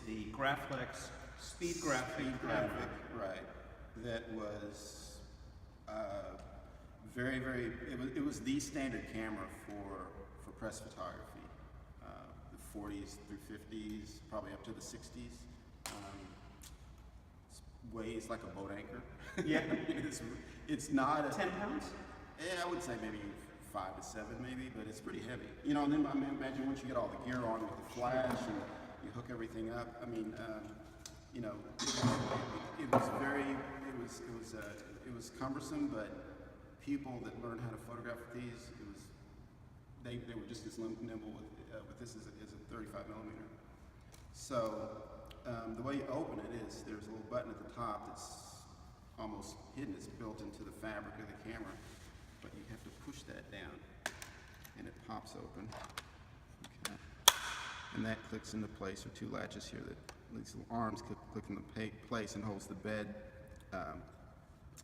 the Graflex Speed Graphic Speed camera. graphic, right? That was it was the standard camera for press photography. The 40s through 50s, probably up to the 60s. Weighs like a boat anchor. Yeah. it's not a 10 pounds? Yeah, I would say maybe 5 to 7, maybe, but it's pretty heavy. You know, and then I mean, imagine once you get all the gear on with the flash and you hook everything up. I mean, you know, it was cumbersome, but people that learned how to photograph with these, they were just as nimble with this as a 35 millimeter. So the way you open it is there's a little button at the top that's almost hidden. It's built into the fabric of the camera, but you have to push that down and it pops open. Okay. And that clicks into place. There are two latches here that these little arms click into place and holds the bed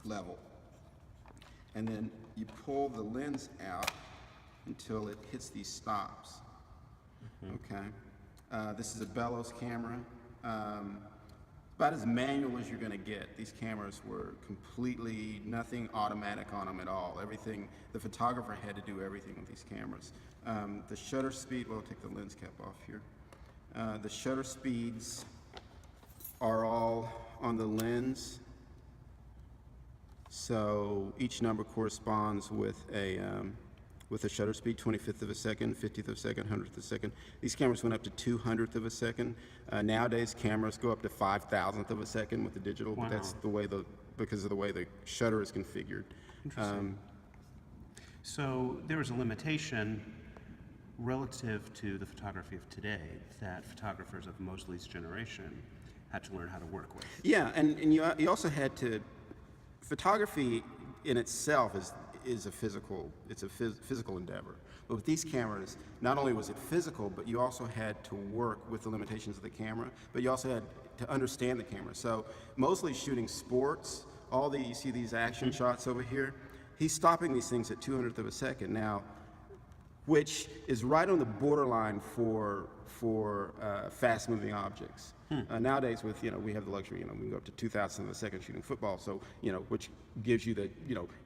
level. And then you pull the lens out until it hits these stops. Okay. This is a bellows camera. About as manual as you're going to get. These cameras were completely nothing automatic on them at all. Everything, the photographer had to do everything with these cameras. The shutter speed, well, I'll take the lens cap off here. The shutter speeds are all on the lens. So each number corresponds with a shutter speed, 25th of a second, 50th of a second, 100th of a second. These cameras went up to 200th of a second. Nowadays, cameras go up to 5,000th of a second with the digital. Wow. But that's the way because of the way the shutter is configured. Interesting. So there was a limitation relative to the photography of today that photographers of Mosley's generation had to learn how to work with. Yeah, and you also had to. Photography in itself is a physical endeavor. But with these cameras, not only was it physical, but you also had to work with the limitations of the camera, but you also had to understand the camera. So Mosley's shooting sports, you see these action shots over here, he's stopping these things at 200th of a second now, which is right on the borderline for fast-moving objects. Nowadays, we have the luxury, we can go up to 2,000th of a second shooting football, so which gives you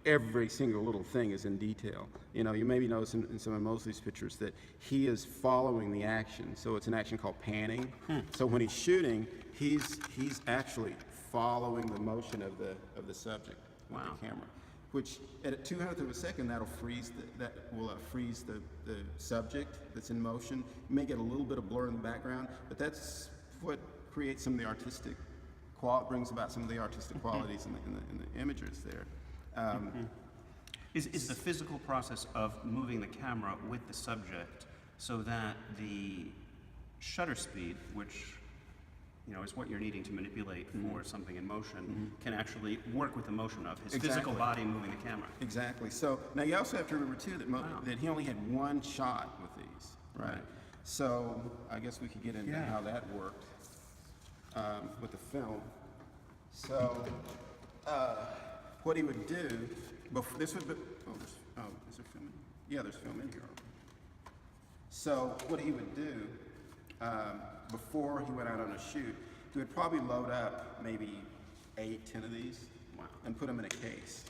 every single little thing is in detail. You maybe notice in some of Mosley's pictures that he is following the action. So it's an action called panning. So when he's shooting, he's actually following the motion of the subject with the camera. Which at 200th of a second, that will freeze the subject that's in motion. You may get a little bit of blur in the background, but that's what creates some of the brings about some of the artistic qualities in the images there. Is the physical process of moving the camera with the subject so that the shutter speed, which is what you're needing to manipulate for something in motion, can actually work with the motion of his physical body moving the camera. Exactly. So now you also have to remember too that he only had one shot with these, right? So I guess we could get into how that worked with the film. So what he would do, this would be, is there film in? Yeah, there's film in here. So what he would do before he went out on a shoot, he would probably load up maybe 8, 10 of these and put them in a case.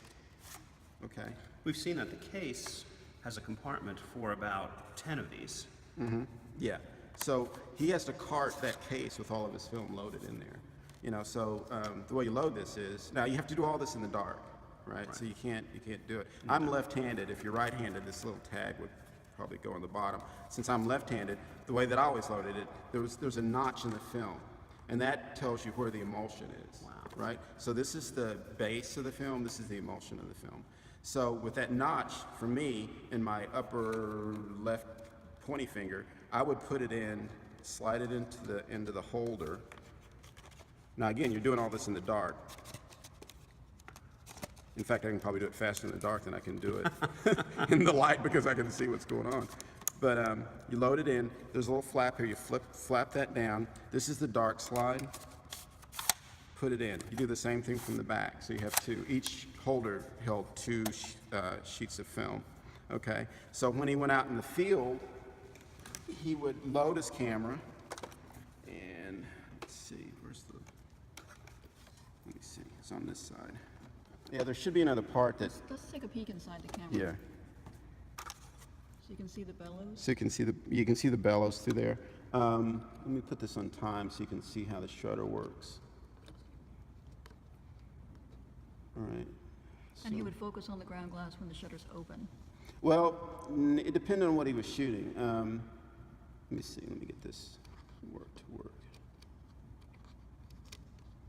Okay. We've seen that the case has a compartment for about 10 of these. Yeah. So he has to cart that case with all of his film loaded in there. So the way you load this is, now you have to do all this in the dark, right? So you can't do it. I'm left-handed. If you're right-handed, this little tag would probably go on the bottom. Since I'm left-handed, the way that I always loaded it, there's a notch in the film, and that tells you where the emulsion is, right? So this is the base of the film, this is the emulsion of the film. So with that notch, for me, in my upper left pointy finger, I would put it in, slide it into the holder. Now again, you're doing all this in the dark. In fact, I can probably do it faster in the dark than I can do it in the light because I can see what's going on. But you load it in. There's a little flap here. You flap that down. This is the dark slide. Put it in. You do the same thing from the back. So you have two. Each holder held 2 sheets of film. Okay. So when he went out in the field, he would load his camera and Let me see, it's on this side. Yeah, there should be another part that, Let's take a peek inside the camera. yeah. So you can see the bellows. So you can see the bellows through there. Let me put this on time so you can see how the shutter works. All right. And he would focus on the ground glass when the shutter's open. Well, it depended on what he was shooting. Let me see. Let me get this work to work.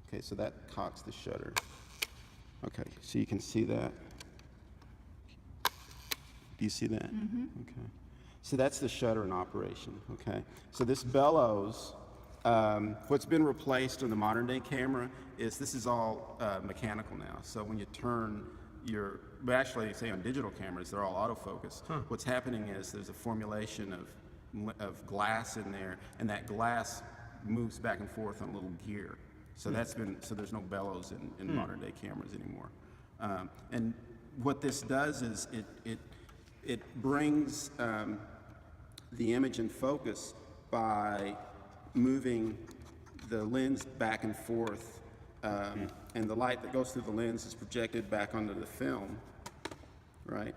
Okay, so that cocks the shutter. Okay, so you can see that. Do you see that? Mm-hmm. Okay. So that's the shutter in operation. Okay. So this bellows. What's been replaced in the modern day camera is this is all mechanical now. So when you turn but actually, say on digital cameras, they're all autofocus. Huh. What's happening is there's a formulation of glass in there, and that glass moves back and forth on a little gear. So so there's no bellows in modern day cameras anymore. And what this does is it brings the image in focus by moving the lens back and forth, and the light that goes through the lens is projected back onto the film, right?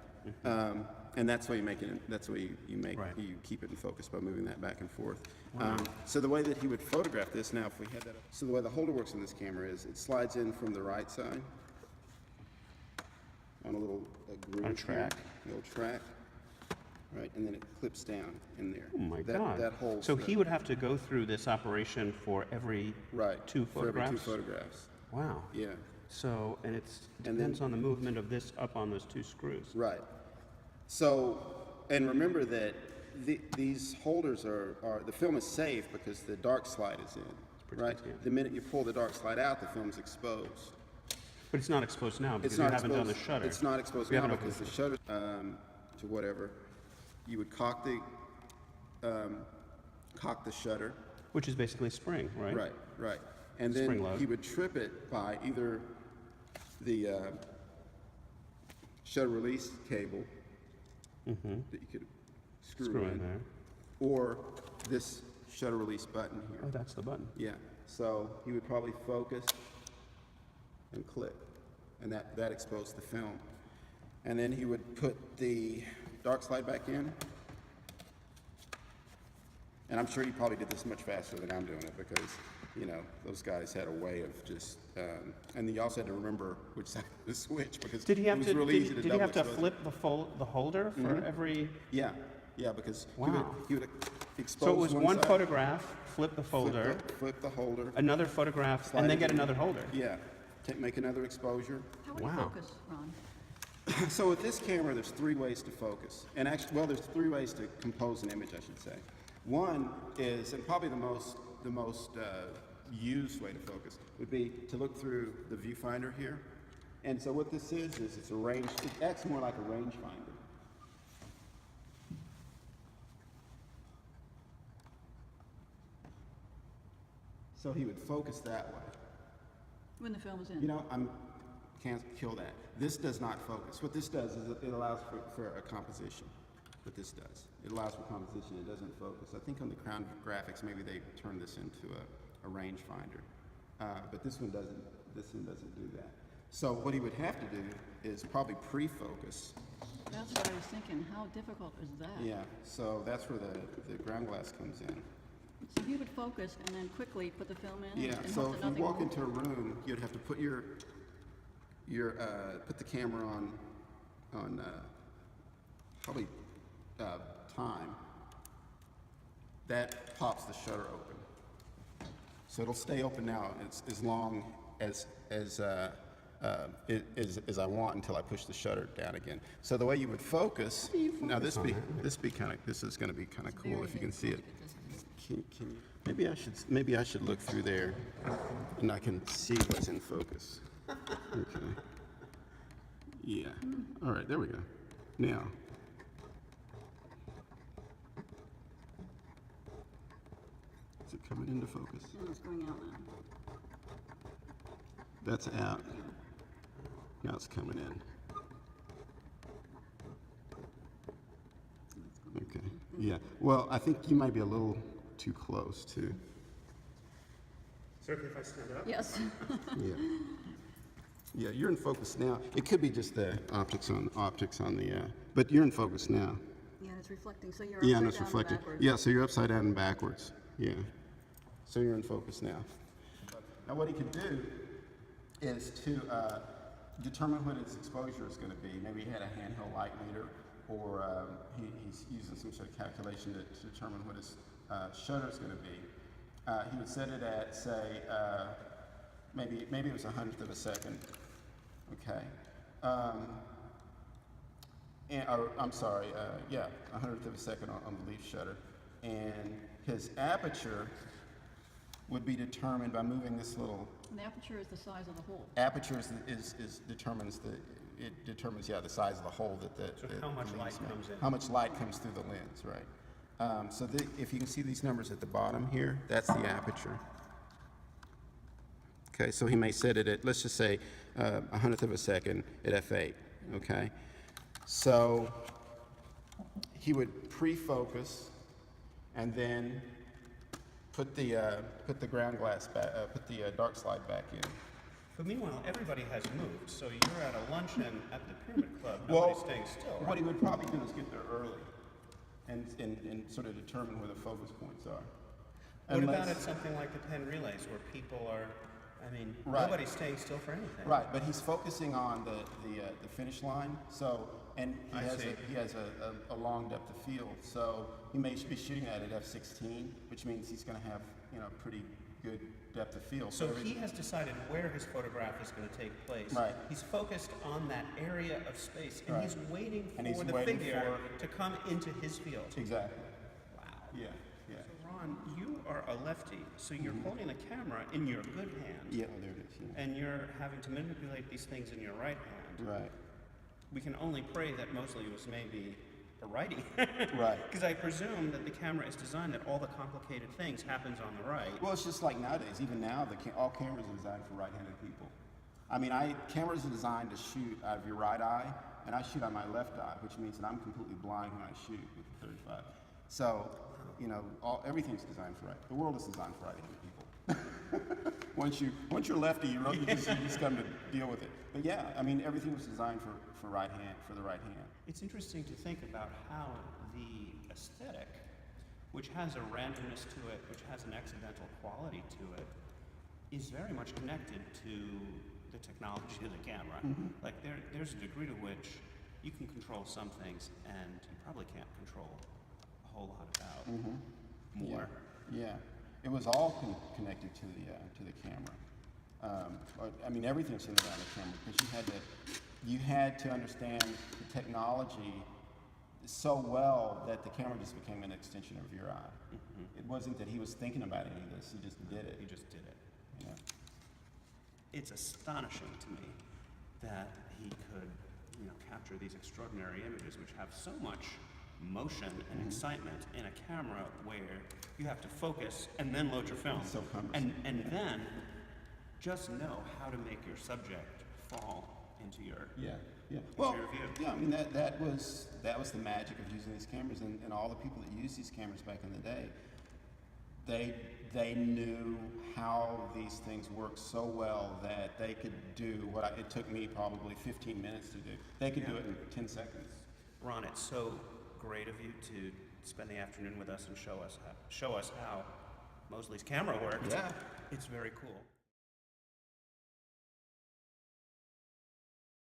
And that's why you make it. That's why you keep it in focus by moving that back and forth. Wow. So the way that he would photograph this now, if we had that up, so the way the holder works in this camera is it slides in from the right side on a little groove On a track. Here, little track. Right, and then it clips down in there. Oh my God. That holds. So he would have to go through this operation for every two for every photographs? 2 photographs. Wow. Yeah. So, and it depends on the movement of this up on those 2 screws. Right. So, and remember that these holders the film is safe because the dark slide is in, right? The minute you pull the dark slide out, the film's exposed. But it's not exposed now because It's you not haven't exposed. done the shutter. It's not exposed We now haven't because the opened shutter to whatever. You would cock the shutter. Which is basically a spring, right? Right. And Spring then load. he would trip it by either the shutter release cable that you could screw in there. or this shutter release button here. Oh, that's the button. Yeah. So he would probably focus and click, and that exposed the film. And then he would put the dark slide back in. And I'm sure he probably did this much faster than I'm doing it because, those guys had a way of just, and he also had to remember which side to switch because Did he have it was to? really easy to Did he have to double expose. flip the holder for every? Yeah, because Wow. he would expose So it was one side, photograph, flip the folder, flip the holder, another photograph, slide and then it get in. another holder. Yeah, make another exposure. How would Wow. you focus, Ron? So with this camera, there's 3 ways to focus. And actually, well, there's 3 ways to compose an image, I should say. One is, and probably the most used way to focus, would be to look through the viewfinder here. And so what this is it's a range, it acts more like a rangefinder. So he would focus that way. When the film is in. Can't kill that. This does not focus. What this does is it allows for a composition. What this does. It allows for composition. It doesn't focus. I think on the Crown graphics, maybe they turned this into a rangefinder. But this one doesn't do that. So what he would have to do is probably pre-focus. That's what I was thinking. How difficult is that? Yeah, so that's where the ground glass comes in. So he would focus and then quickly put the film in. Yeah, and so hope if that you nothing walk moved? into a room, you'd have to put put the camera on probably time. That pops the shutter open. So it'll stay open now as long as I want until I push the shutter down again. So the way you would focus. Now this is going to be kind of cool if you can see it. Can you, maybe I should look through there, and I can see what's in focus. Okay. Yeah. All right. There we go. Now. Is it coming into focus? No, it's going out now. That's out. Now it's coming in. Okay. Yeah. Well, I think you might be a little too close too. It's okay if I stand up? Yes. Yeah. Yeah, you're in focus now. It could be just the optics on the, but you're in focus now. Yeah, it's reflecting, so you're Yeah, and upside it's down and reflected. backwards. Yeah, so you're upside down and backwards. Yeah. So you're in focus now. Now what he could do is to determine what his exposure is going to be. Maybe he had a handheld light meter, or he's using some sort of calculation to determine what his shutter is going to be. He would set it at, say, maybe it was 100th of a second. Okay. I'm sorry, yeah, 100th of a second on the leaf shutter. And his aperture would be determined by moving this little And the aperture is the size of the hole. aperture determines the size of the hole that So the how much lens light make. comes in. How much light comes through the lens, right? So if you can see these numbers at the bottom here, that's the aperture. Okay, so he may set it at, let's just say, 100th of a second at f8. Okay, so he would pre-focus and then put the ground glass back, put the dark slide back in. But meanwhile, everybody has moved, so you're at a luncheon at the Pyramid Club, nobody's staying still, right? What he would probably do is get there early and sort of determine where the focus points are. What about Unless- at something like the 10 relays where people are, I mean, Right. nobody's staying still for anything. Right, but he's focusing on the finish line. So, and I see. he has a long depth of field. So he may be shooting at it f16, which means he's going to have pretty good depth of field. So he has decided where his photograph is going to take place. Right. He's focused on that area of space, and Right. he's waiting And for he's the waiting figure to come into his field. Exactly. Wow. Yeah. Yeah. So Ron, you are a lefty, so you're holding the camera in your good hand, Yeah. Oh, there it is. Yeah. and you're having to manipulate these things in your right hand. Right. We can only pray that Mosley was maybe a righty. Right. Because I presume that the camera is designed that all the complicated things happens on the right. Well, it's just like nowadays. Even now, all cameras are designed for right-handed people. I mean, cameras are designed to shoot out of your right eye, and I shoot on my left eye, which means that I'm completely blind when I shoot with the 35. So, everything's designed for right. The world is designed for right-handed people. Once you're lefty, you just come to deal with it. But yeah, I mean, everything was designed for the right hand. It's interesting to think about how the aesthetic, which has a randomness to it, which has an accidental quality to it, is very much connected to the technology of the camera. Like there's a degree to which you can control some things and you probably can't control a whole lot about more. Yeah, it was all connected to the camera. I mean, everything centered around the camera because you had to understand the technology so well that the camera just became an extension of your eye. It wasn't that he was thinking about any of this; he just did it. You just did it. Yeah. It's astonishing to me that he could, capture these extraordinary images which have so much motion and excitement in a camera where you have to focus and then load your film. It's so cumbersome. And then just know how to make your subject fall into your Well, your view. yeah. I mean, that was the magic of using these cameras, and all the people that used these cameras back in the day, they knew how these things worked so well that they could do what it took me probably 15 minutes to do. They could do it in 10 seconds. Ron, it's so great of you to spend the afternoon with us and show us how Mosley's camera works. Yeah. It's very cool.